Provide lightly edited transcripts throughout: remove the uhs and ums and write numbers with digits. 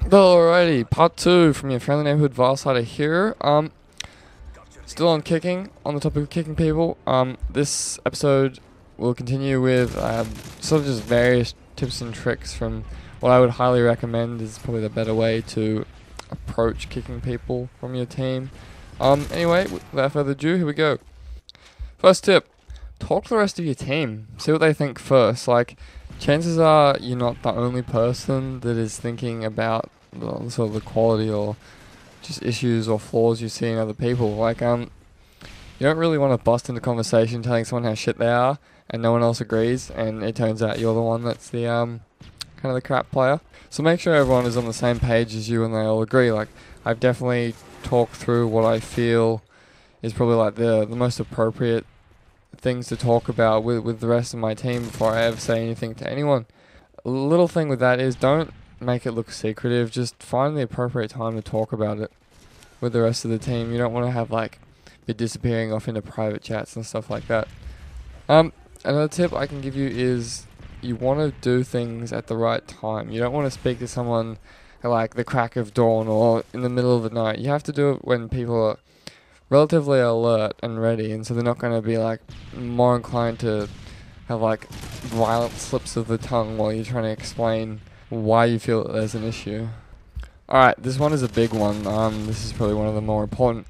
Alrighty, part 2 from your friendly neighborhood Vilesyder here. Still on kicking, on the topic of kicking people. This episode will continue with sort of just various tips and tricks from what I would highly recommend is probably the better way to approach kicking people from your team. Anyway, without further ado, here we go. First tip, talk to the rest of your team. See what they think first. Like, chances are you're not the only person that is thinking about sort of the quality or just issues or flaws you see in other people. Like, you don't really want to bust into conversation telling someone how shit they are and no one else agrees, and it turns out you're the one that's the kind of the crap player. So make sure everyone is on the same page as you and they all agree. Like, I've definitely talked through what I feel is probably like the most appropriate things to talk about with the rest of my team before I ever say anything to anyone. A little thing with that is don't make it look secretive. Just find the appropriate time to talk about it with the rest of the team. You don't want to have like be disappearing off into private chats and stuff like that. Another tip I can give you is you want to do things at the right time. You don't want to speak to someone at like the crack of dawn or in the middle of the night. You have to do it when people are relatively alert and ready, and so they're not going to be like more inclined to have like violent slips of the tongue while you're trying to explain why you feel that there's an issue. Alright, this one is a big one. This is probably one of the more important,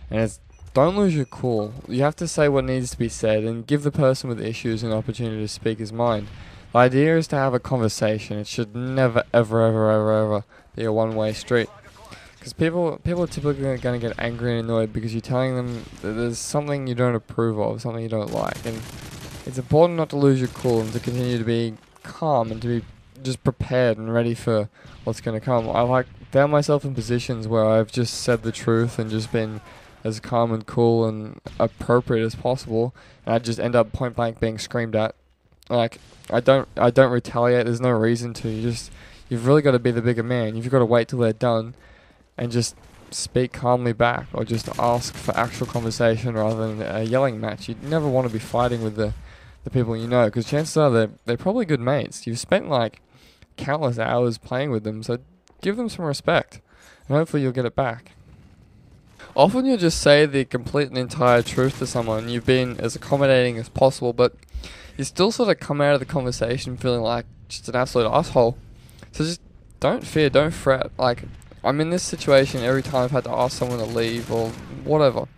and it's don't lose your cool. You have to say what needs to be said and give the person with issues an opportunity to speak his mind. The idea is to have a conversation. It should never, ever be a one-way street. Because people are typically going to get angry and annoyed because you're telling them that there's something you don't approve of, something you don't like. And it's important not to lose your cool and to continue to be calm and to be just prepared and ready for what's going to come. I like found myself in positions where I've just said the truth and just been as calm and cool and appropriate as possible, and I just end up point blank being screamed at. Like, I don't retaliate. There's no reason to. You've really got to be the bigger man. You've got to wait till they're done and just speak calmly back, or just ask for actual conversation rather than a yelling match. You never want to be fighting with the people you know, because chances are they're probably good mates. You've spent like countless hours playing with them, so give them some respect, and hopefully you'll get it back. Often you'll just say the complete and entire truth to someone. You've been as accommodating as possible, but you still sort of come out of the conversation feeling like just an absolute asshole. So just don't fear, don't fret. Like, I'm in this situation every time I've had to ask someone to leave or whatever.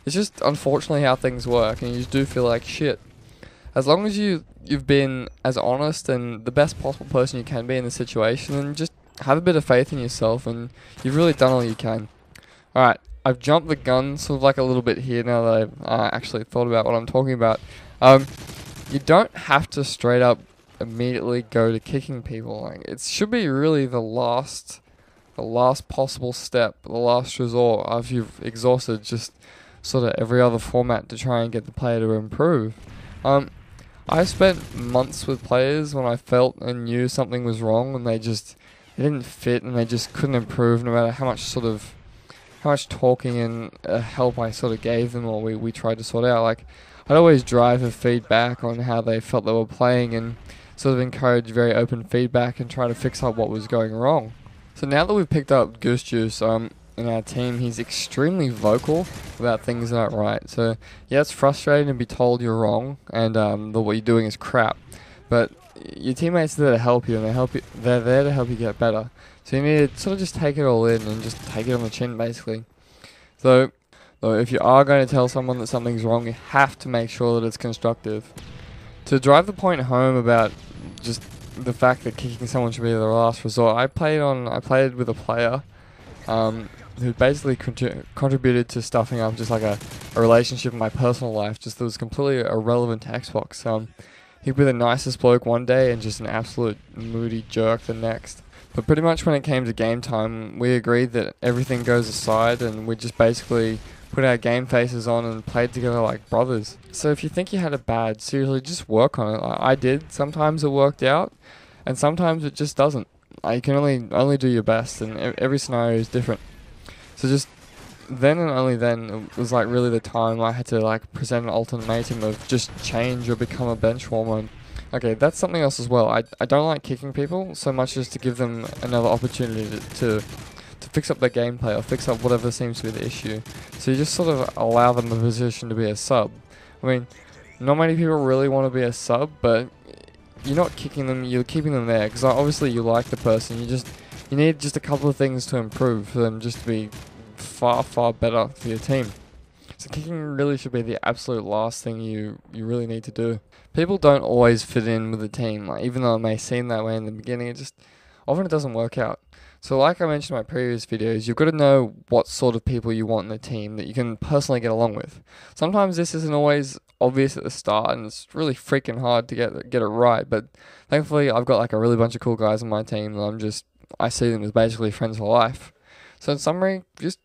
It's just unfortunately how things work, and you just do feel like shit. As long as you've been as honest and the best possible person you can be in the situation, and just have a bit of faith in yourself, and you've really done all you can. Alright, I've jumped the gun sort of like a little bit here now that I've actually thought about what I'm talking about. You don't have to straight up immediately go to kicking people. Like, it should be really the last possible step, the last resort after you've exhausted just sort of every other format to try and get the player to improve. I spent months with players when I felt and knew something was wrong and they didn't fit and they just couldn't improve no matter how much talking and help I sort of gave them or we tried to sort out. Like, I'd always drive for feedback on how they felt they were playing and sort of encourage very open feedback and try to fix up what was going wrong. So now that we've picked up Goose Juice in our team, he's extremely vocal about things that aren't right. So yeah, it's frustrating to be told you're wrong and what you're doing is crap. But your teammates are there to help you, and they're there to help you get better. So you need to sort of just take it all in and just take it on the chin, basically. So if you are going to tell someone that something's wrong, you have to make sure that it's constructive. To drive the point home about just the fact that kicking someone should be the last resort, I played with a player who basically contributed to stuffing up just like a relationship in my personal life, just that was completely irrelevant to Xbox. He'd be the nicest bloke one day and just an absolute moody jerk the next. But pretty much when it came to game time, we agreed that everything goes aside and we just basically put our game faces on and played together like brothers. So if you think you had it bad, seriously, just work on it. Like I did. Sometimes it worked out, and sometimes it just doesn't. You can only do your best, and every scenario is different. So just then and only then, it was like really the time I had to like present an ultimatum of just change or become a bench warmer. Okay, that's something else as well. I don't like kicking people so much as to give them another opportunity to fix up their gameplay or fix up whatever seems to be the issue. So you just sort of allow them a position to be a sub. I mean, not many people really want to be a sub, but you're not kicking them, you're keeping them there, because obviously you like the person, you need just a couple of things to improve for them just to be far, far better for your team. So kicking really should be the absolute last thing you really need to do. People don't always fit in with the team, like even though it may seem that way in the beginning, often it doesn't work out. So like I mentioned in my previous videos, you've got to know what sort of people you want in the team that you can personally get along with. Sometimes this isn't always obvious at the start, and it's really freaking hard to get it right, but thankfully I've got like a really bunch of cool guys on my team that I see them as basically friends for life. So in summary, just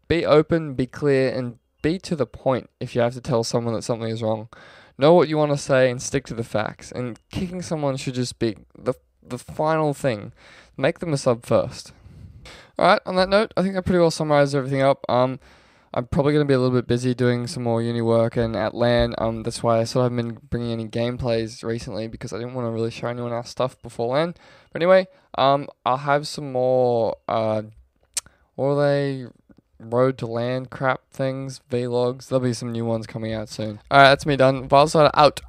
be open, be clear, and be to the point if you have to tell someone that something is wrong. Know what you want to say and stick to the facts, and kicking someone should just be the final thing. Make them a sub first. Alright, on that note, I think I pretty well summarized everything up. I'm probably going to be a little bit busy doing some more uni work and at LAN. That's why I sort of haven't been bringing any gameplays recently, because I didn't want to really show anyone our stuff before LAN. But anyway, I'll have some more, what are they? Road to LAN crap things, vlogs. There'll be some new ones coming out soon. Alright, that's me done. Vilesyder out.